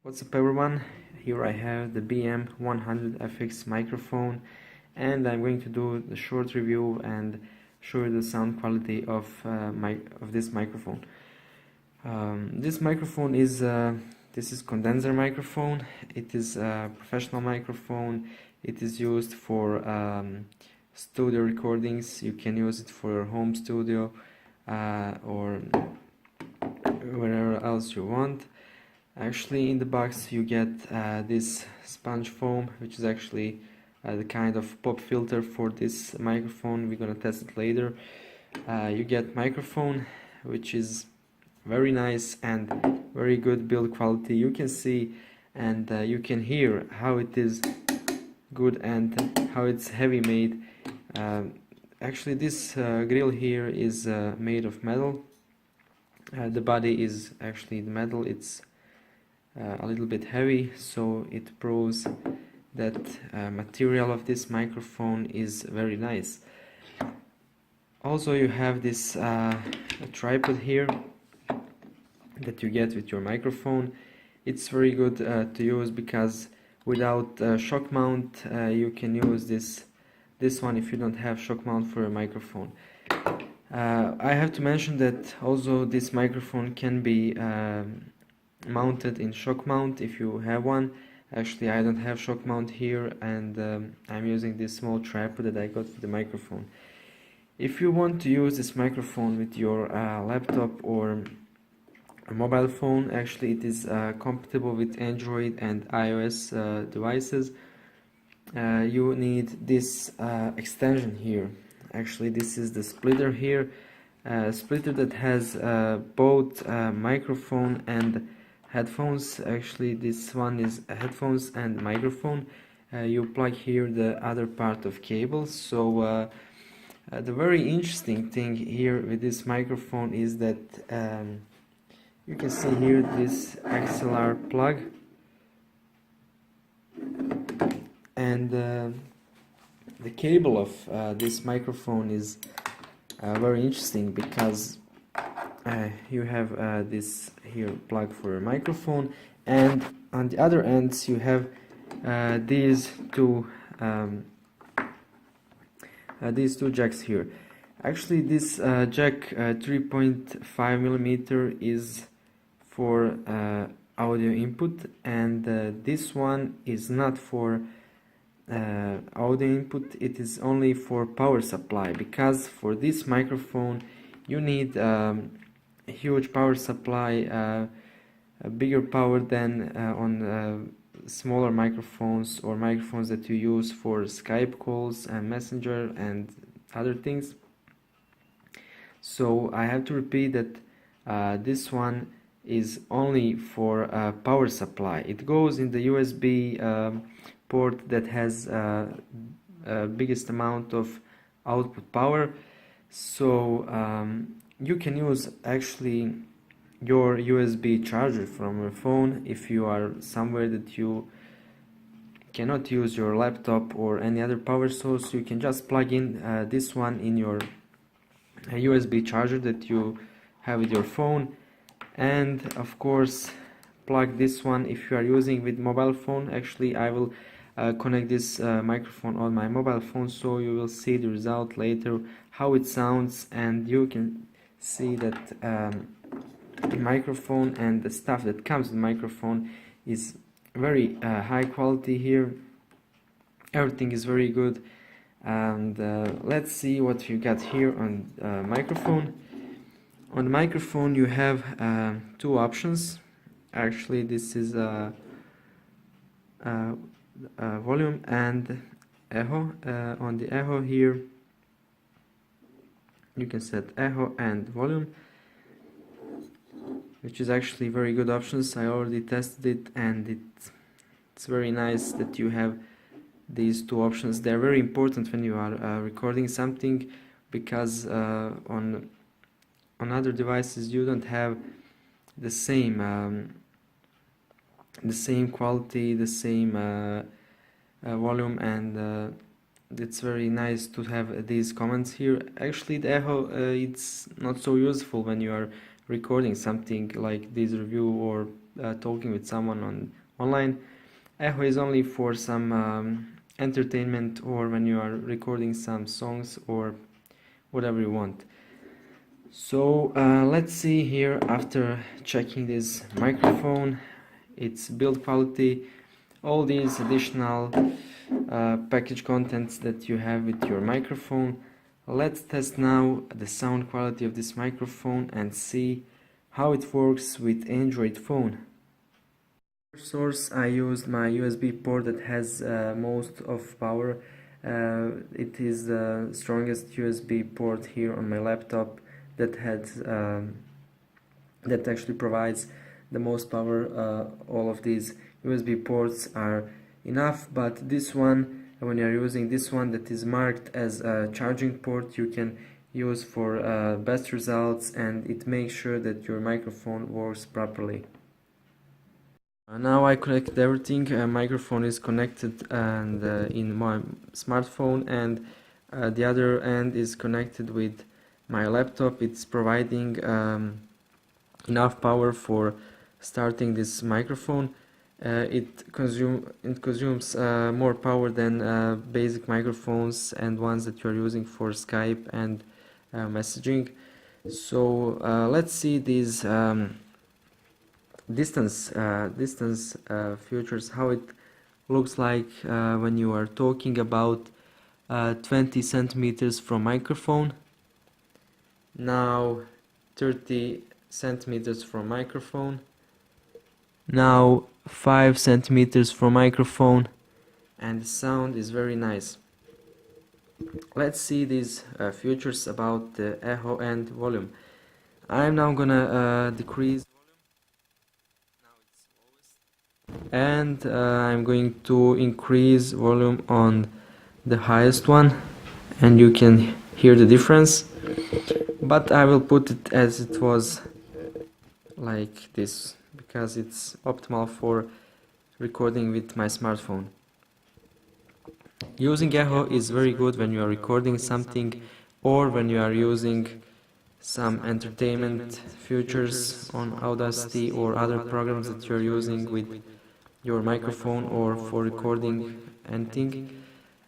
What's up everyone, here I have the BM-100FX microphone and I'm going to do the short review and show you the sound quality of this microphone. This microphone is condenser microphone. It is a professional microphone. It is used for studio recordings. You can use it for your home studio or wherever else you want. Actually, in the box you get this sponge foam, which is actually the kind of pop filter for this microphone. We're gonna test it later. You get microphone, which is very nice and very good build quality. You can see and you can hear how it is good and how it's heavy made. Actually, this grill here is made of metal. The body is actually the metal. It's a little bit heavy, so it proves that material of this microphone is very nice. Also, you have this a tripod here that you get with your microphone. It's very good to use because without shock mount you can use this one if you don't have shock mount for a microphone. I have to mention that also this microphone can be mounted in shock mount if you have one. Actually, I don't have shock mount here, and I'm using this small tripod that I got for the microphone. If you want to use this microphone with your laptop or a mobile phone, actually it is compatible with Android and iOS devices. You need this extension here. Actually, this is the splitter here, splitter that has both microphone and headphones. Actually, this one is headphones and microphone. You plug here the other part of cables. So the very interesting thing here with this microphone is that you can see here this XLR plug, and the cable of this microphone is very interesting because you have this here plug for a microphone, and on the other ends you have these two jacks here. Actually, this jack 3.5 millimeter is for audio input, and this one is not for audio input. It is only for power supply, because for this microphone you need a huge power supply, a bigger power than on smaller microphones or microphones that you use for Skype calls and Messenger and other things. So I have to repeat that this one is only for power supply. It goes in the USB port that has biggest amount of output power. So you can use actually your USB charger from your phone if you are somewhere that you cannot use your laptop or any other power source. You can just plug in this one in your USB charger that you have with your phone, and of course plug this one if you are using with mobile phone. Actually, I will connect this microphone on my mobile phone, so you will see the result later how it sounds, and you can see that the microphone and the stuff that comes with the microphone is very high quality here. Everything is very good, and let's see what you got here on microphone. On the microphone you have two options. Actually, this is volume and echo. On the echo here you can set echo and volume, which is actually very good options. I already tested it, and it's very nice that you have these two options. They're very important when you are recording something, because on other devices you don't have the same quality, the same volume, and it's very nice to have these comments here. Actually, the echo it's not so useful when you are recording something like this review or talking with someone online. Echo is only for some entertainment, or when you are recording some songs or whatever you want. So let's see here, after checking this microphone, its build quality, all these additional package contents that you have with your microphone. Let's test now the sound quality of this microphone and see how it works with Android phone. Source, I used my USB port that has most of power. It is the strongest USB port here on my laptop that that actually provides the most power. All of these USB ports are enough, but this one, when you're using this one that is marked as a charging port, you can use for best results, and it makes sure that your microphone works properly. Now I connected everything. Microphone is connected and in my smartphone, and the other end is connected with my laptop. It's providing enough power for starting this microphone. It consumes more power than basic microphones and ones that you're using for Skype and messaging. So let's see these distance features, how it looks like when you are talking about 20 centimeters from microphone. Now 30 centimeters from microphone. Now 5 centimeters from microphone, and the sound is very nice. Let's see these features about the echo and volume. I'm now gonna decrease and I'm going to increase volume on the highest one, and you can hear the difference, but I will put it as it was, like this, because it's optimal for recording with my smartphone. Using echo is very good when you are recording something, or when you are using some entertainment features on Audacity or other programs that you're using with your microphone, or for recording anything.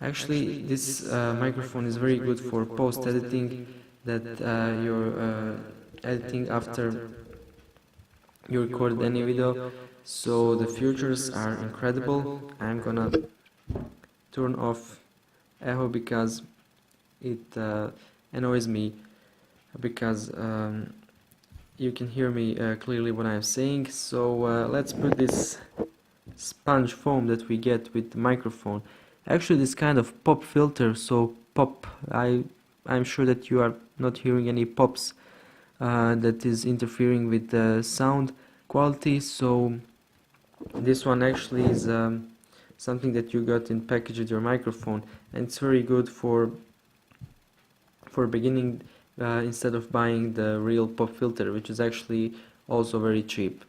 Actually, this microphone is very good for post-editing, that you're editing after you recorded any video. So the features are incredible. I'm gonna turn off echo because it annoys me, because you can hear me clearly when I'm saying. So let's put this sponge foam that we get with the microphone. Actually, this kind of pop filter, so pop, I'm sure that you are not hearing any pops that is interfering with the sound quality. So this one actually is something that you got in package with your microphone, and it's very good for beginning, instead of buying the real pop filter, which is actually also very cheap.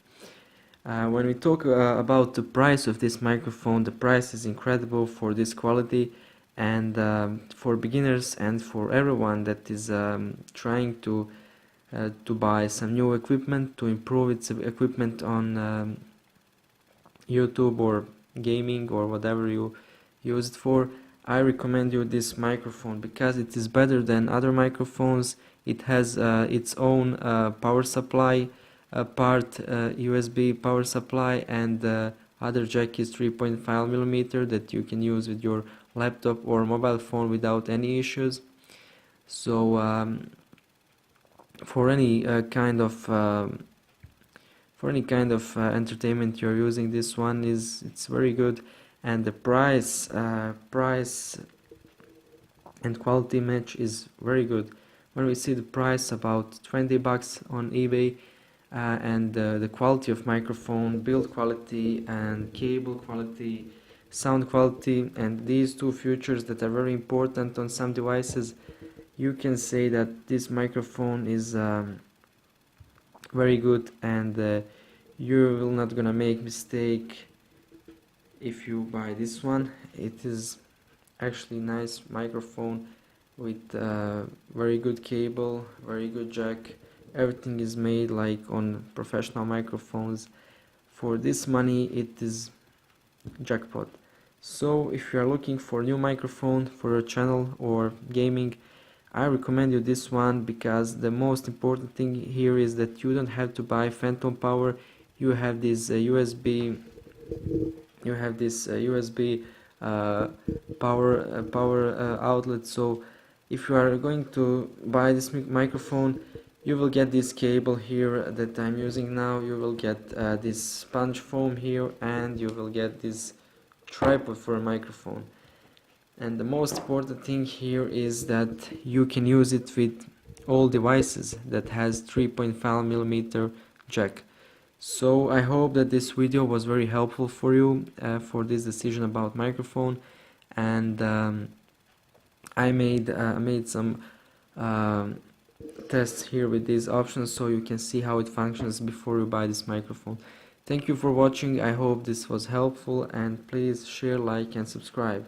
When we talk about the price of this microphone, the price is incredible for this quality, and for beginners and for everyone that is trying to buy some new equipment, to improve its equipment on YouTube or gaming or whatever you use it for. I recommend you this microphone because it is better than other microphones. It has its own power supply, part USB power supply, and other jack is 3.5mm that you can use with your laptop or mobile phone without any issues. So for any kind of entertainment you're using, this one it's very good, and the price and quality match is very good. When we see the price about 20 bucks on eBay, and the quality of microphone, build quality and cable quality, sound quality, and these two features that are very important on some devices, you can say that this microphone is very good, and you will not gonna make mistake if you buy this one. It is actually nice microphone with very good cable, very good jack. Everything is made like on professional microphones For this money it is jackpot. So if you are looking for a new microphone for your channel or gaming, I recommend you this one, because the most important thing here is that you don't have to buy phantom power. You have this USB power outlet. So if you are going to buy this microphone, you will get this cable here that I'm using now, you will get this sponge foam here, and you will get this tripod for a microphone. And the most important thing here is that you can use it with all devices that has 3.5mm jack. So I hope that this video was very helpful for you for this decision about microphone, and I made some tests here with these options so you can see how it functions before you buy this microphone. Thank you for watching. I hope this was helpful, and please share, like and subscribe.